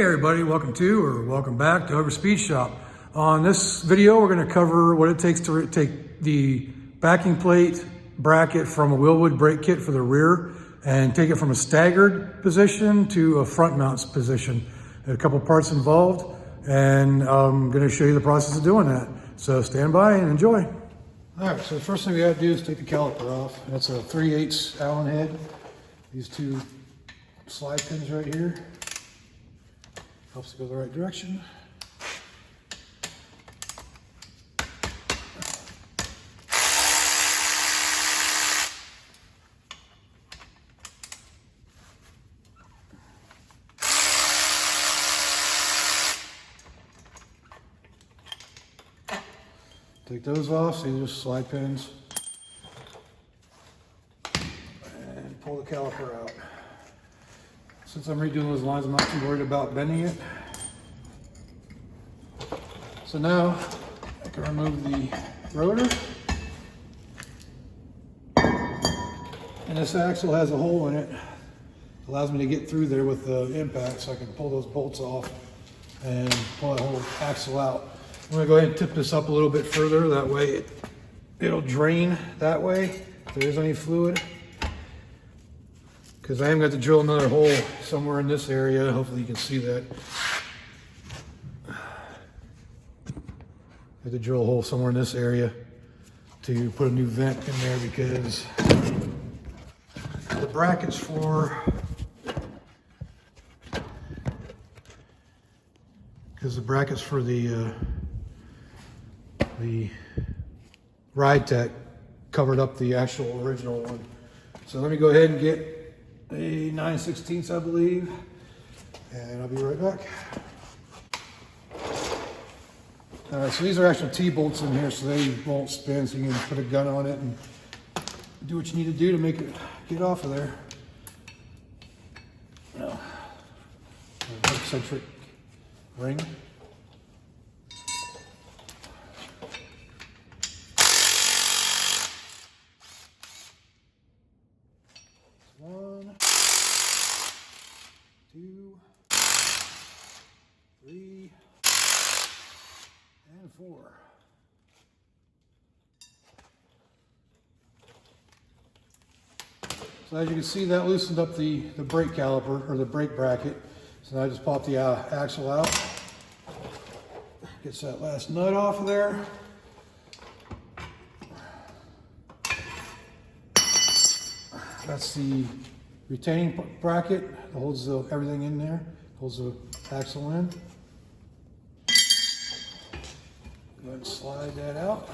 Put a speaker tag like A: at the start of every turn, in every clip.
A: Hey everybody, welcome back to Overspeed Shop. On this video, we're going to cover what it takes to take the backing plate bracket from a Wilwood brake kit for the rear and take it from a staggered position to a front mounts position. There are a couple parts involved, and I'm going to show you the process of doing that. So stand by and enjoy. All right, so the first thing we have to do is take the caliper off. That's a 3/8 Allen head. These two slide pins right here. Helps to go the right direction. Take those off, these are slide pins. And pull the caliper out. Since I'm redoing those lines, I'm not too worried about bending it. So now I can remove the rotor. And this axle has a hole in it. It allows me to get through there with the impact, so I can pull those bolts off and pull that whole axle out. I'm gonna go ahead and tip this up a little bit further. That way it'll drain that way if there is any fluid. Because I am going to drill another hole somewhere in this area. Hopefully you can see that. I have to drill a hole somewhere in this area to put a new vent in there because the brackets for the Ridetech covered up the actual original one. So let me go ahead and get a 9/16, I believe, and I'll be right back. All right, so these are actual T-bolts in here, so they won't spin, so you can put a gun on it and do what you need to do to make it get off of there. Now, an eccentric ring. One, 2, 3, and 4. So as you can see, that loosened up the brake caliper, or the brake bracket. So now I just pop the axle out. Gets that last nut off of there. That's the retaining bracket that holds everything in there, holds the axle in. Go ahead and slide that out.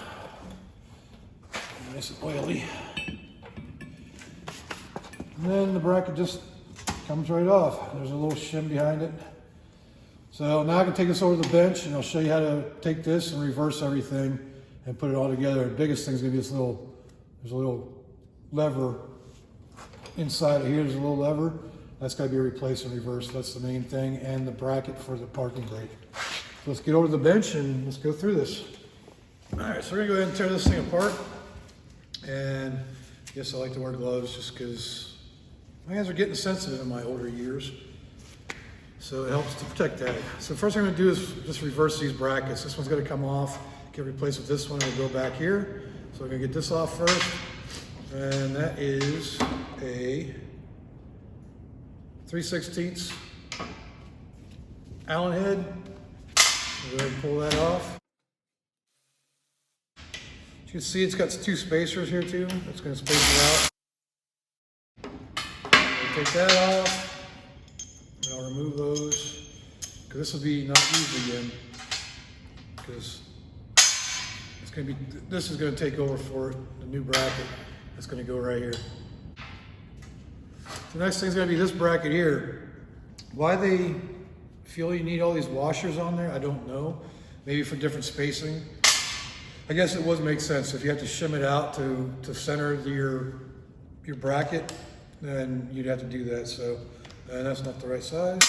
A: Nice and oily. And then the bracket just comes right off. There's a little shim behind it. So now I can take this over to the bench and I'll show you how to take this and reverse everything and put it all together. The biggest thing is going to be this there's a little lever inside of here. There's a little lever. That's got to be replaced and reversed. That's the main thing, and the bracket for the parking brake. So let's get over to the bench and let's go through this. All right, so we're gonna go ahead and tear this thing apart. And yes, I like to wear gloves just because my hands are getting sensitive in my older years. So it helps to protect that. So first thing I'm gonna do is just reverse these brackets. This one's gonna come off, get replaced with this one, and we'll go back here. So I'm gonna get this off first. And that is a 3/16 Allen head. Go ahead and pull that off. As you can see, it's got 2 spacers here too. That's going to space it out. Take that off. And I'll remove those because this will be not used again. Because this is going to take over for the new bracket. It's going to go right here. The next thing's going to be this bracket here. Why they feel you need all these washers on there, I don't know. Maybe for different spacing. I guess it would make sense. If you have to shim it out to center your bracket, then you'd have to do that. So, and that's not the right size.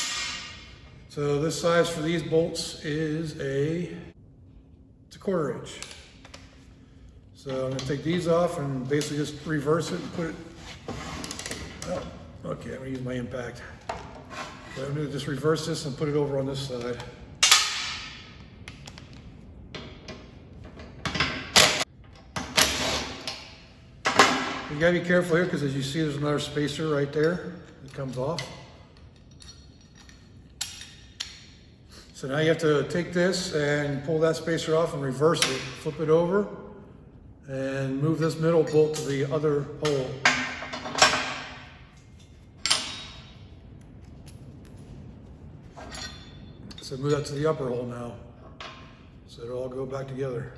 A: So this size for these bolts is it's a 1/4 inch. So I'm going to take these off and basically just reverse it and put it, oh, okay, I'm going to use my impact. So I'm gonna just reverse this and put it over on this side. You gotta be careful here because as you see, there's another spacer right there that comes off. So now you have to take this and pull that spacer off and reverse it, flip it over, and move this middle bolt to the other hole. So move that to the upper hole now. So it'll all go back together.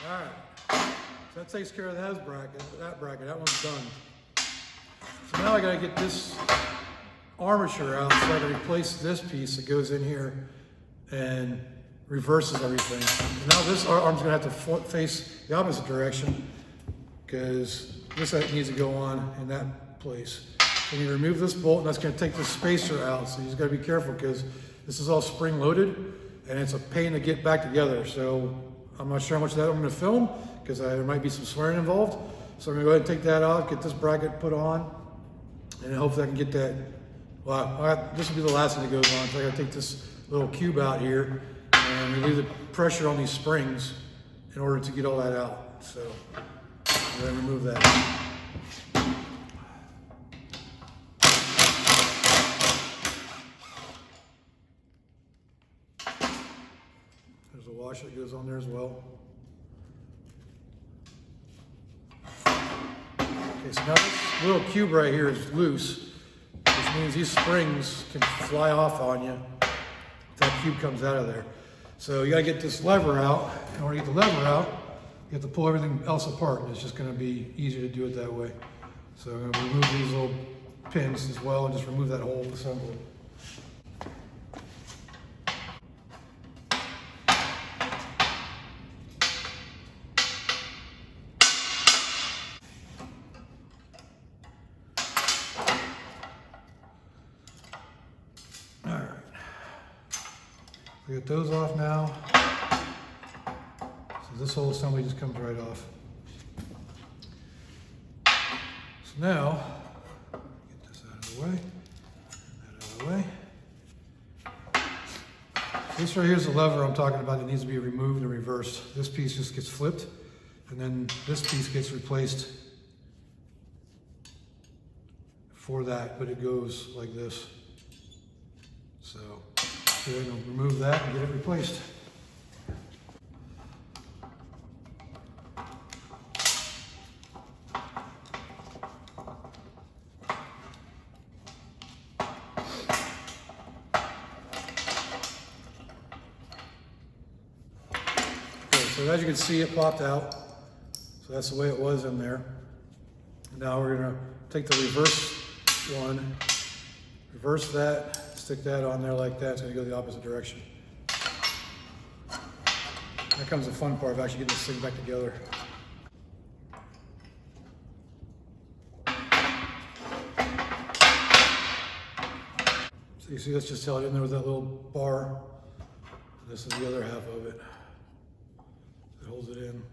A: Alright, so that takes care of that bracket, that one's done. So now I gotta get this armature out so I can replace this piece that goes in here and reverses everything. And now this arm's gonna have to face the opposite direction because this needs to go on in that place. And you remove this bolt and that's gonna take the spacer out. So you just gotta be careful because this is all spring loaded and it's a pain to get back together. So I'm not sure how much of that I'm gonna film because there might be some swearing involved. So I'm gonna go ahead and take that off, get this bracket put on, and hopefully I can get that. Well, this will be the last thing that goes on. So I gotta take this little cube out here and relieve the pressure on these springs in order to get all that out. So I'm gonna remove that. There's a washer that goes on there as well. Okay, so now this little cube right here is loose, which means these springs can fly off on you if that cube comes out of there. So you gotta get this lever out. In order to get the lever out, you have to pull everything else apart, and it's just gonna be easier to do it that way. So I'm gonna remove these little pins as well and just remove that whole assembly. We get those off now. So this whole assembly just comes right off. So now, get this out of the way, and that out of the way. This right here is the lever I'm talking about that needs to be removed and reversed. This piece just gets flipped, and then this piece gets replaced for that, but it goes like this. So we're going to remove that and get it replaced. Okay, so as you can see, it popped out. So that's the way it was in there. Now we're going to take the reverse one, reverse that, stick that on there like that. It's going to go the opposite direction. Here comes the fun part of actually getting this thing back together. So you see, that's just held in there with that little bar. This is the other half of it. It holds it in.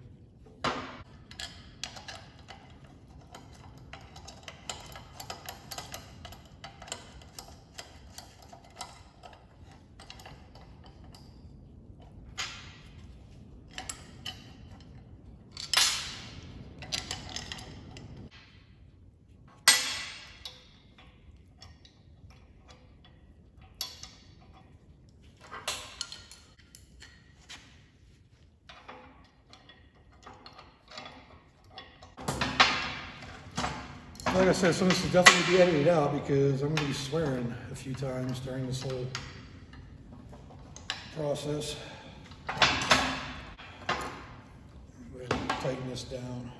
A: Like I said, some of this will definitely be edited out because I'm going to be swearing a few times during this whole process. I'm going to tighten this down.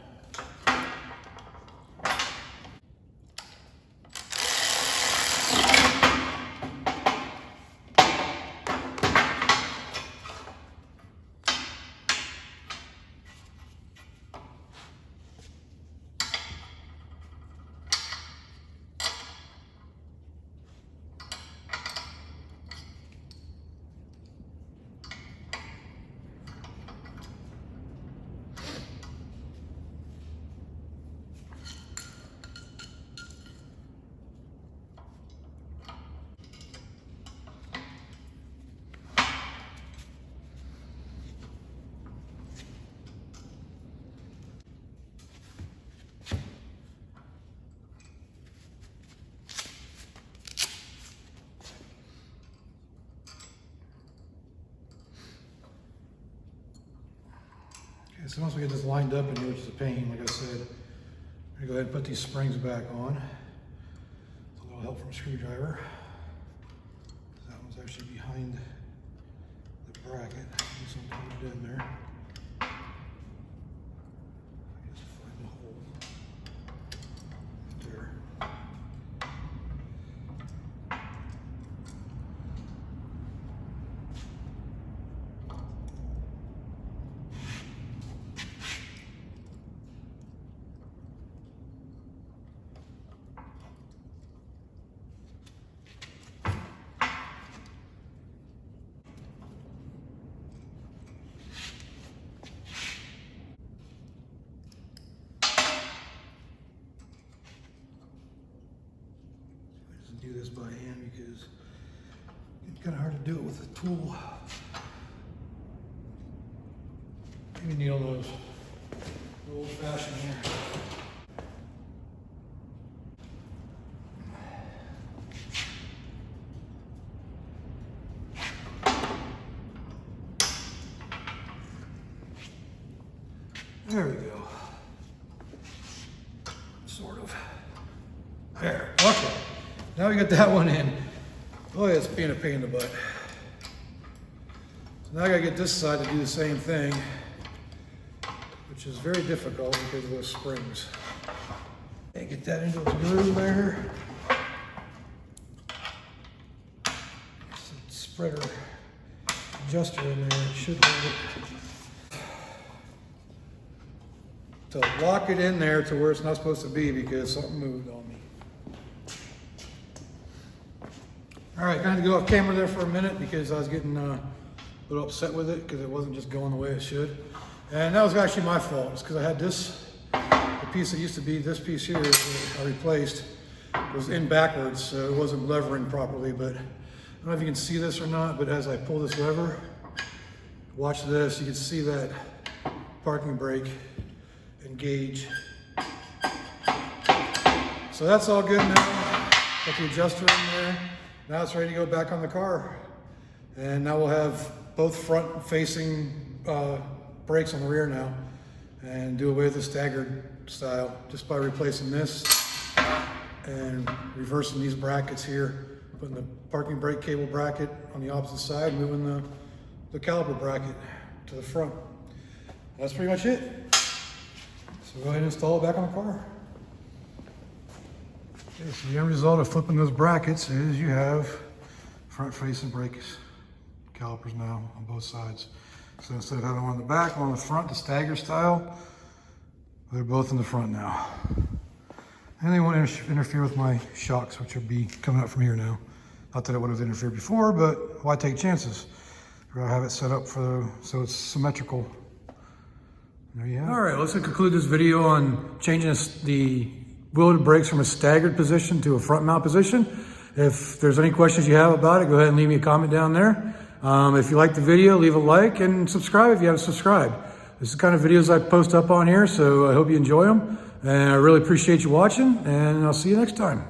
A: Okay, so once we get this lined up in here, which is a pain, like I said, I'm gonna go ahead and put these springs back on. With a little help from a screwdriver. That one's actually behind the bracket. This one put it in there. Just find the hole. There. Do this by hand because it's kind of hard to do it with a tool. Maybe need all those old fashioned here. There we go. Sort of. There. Okay. Now we got that one in. Boy, it's being a pain in the butt. So now I gotta get this side to do the same thing, which is very difficult because of those springs. And get that into its groove there. It's a spreader adjuster in there. It should hold it. To lock it in there to where it's not supposed to be because something moved on me. All right, kind of go off camera there for a minute because I was getting a little upset with it because it wasn't just going the way it should. And that was actually my fault. It's because I had this, the piece that used to be this piece here that I replaced was in backwards, so it wasn't levering properly. But I don't know if you can see this or not, but as I pull this lever, watch this, you can see that parking brake engage. So that's all good now. Got the adjuster in there. Now it's ready to go back on the car. And now we'll have both front facing brakes on the rear now and do away with the staggered style just by replacing this and reversing these brackets here, putting the parking brake cable bracket on the opposite side, moving the caliper bracket to the front. That's pretty much it. So go ahead and install it back on the car. Okay, so the end result of flipping those brackets is you have front facing brakes calipers now on both sides. So instead of having one on the back, one on the front, the stagger style, they're both in the front now. And they won't interfere with my shocks, which will be coming up from here now. Not that it would have interfered before, but why take chances? I have it set up so it's symmetrical. There you have it. All right, let's conclude this video on changing the Wilwood brakes from a staggered position to a front mount position. If there's any questions you have about it, go ahead and leave me a comment down there. If you like the video, leave a like and subscribe if you haven't subscribed. This is the kind of videos I post up on here, so I hope you enjoy them. And I really appreciate you watching, and I'll see you next time.